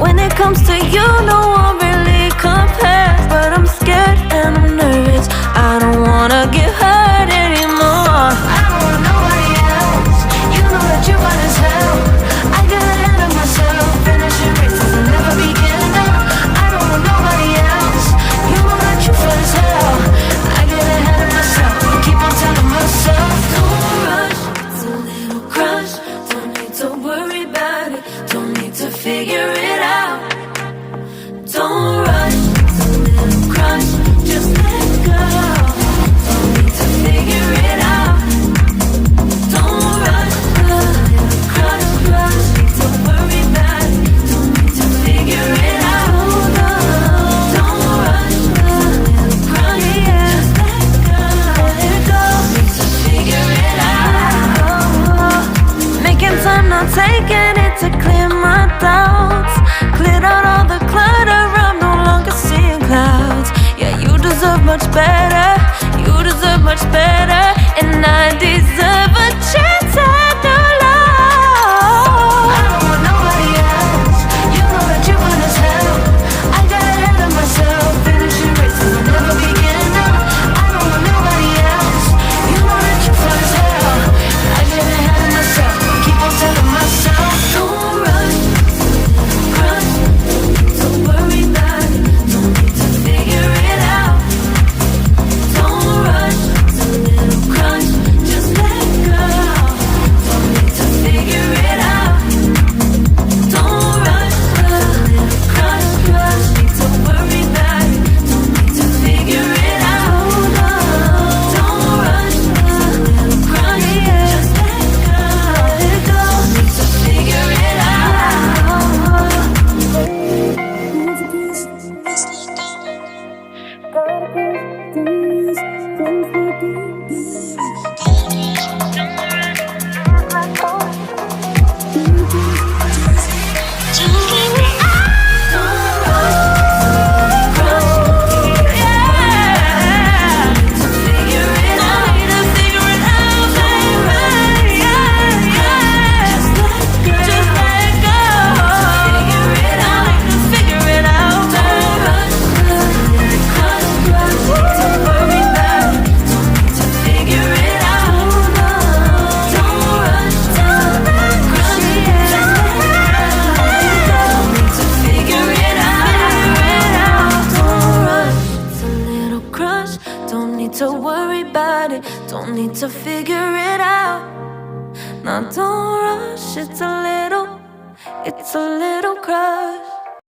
When it comes to you, no one really compares. But I'm scared and I'm nervous. I don't wanna get hurt anymore. I don't want nobody else. You know that you fine as hell. I get ahead of myself, finishing races and never beginning. I don't want nobody else. You know that you fine as hell. I get ahead of myself, keep on telling myself, don't rush, it's a little crush. Don't need to worry about it, don't need to figure it out. Don't rush, it's a little crush. Just let go, don't need to figure it out. Don't rush, a little crush, crush. Need to worry about it, don't need to figure it out. Don't rush, a little crush. Just let go, need to figure it out. Making time, not taking it to clear my doubts. Cleared out all the clutter, I'm no longer seeing clouds. Yeah, you deserve much better, you deserve much better. And I deserve a chance at new love. I don't want nobody else, you know that you fine as hell. I got ahead of myself, finishing races and never beginning. I don't want nobody else, you know that you fine as hell. I get ahead of myself, keep on telling myself, don't rush, crush. Don't worry about it, don't need to figure it out. Don't rush, it's a little crush. Just let go, don't need to figure it out. Don't rush, a little crush, crush. Need to worry about it, don't need to figure it out. Don't rush, a little crush. Just let go, need to figure it to worry about it, don't need to figure it out. Now don't rush, it's a little crush.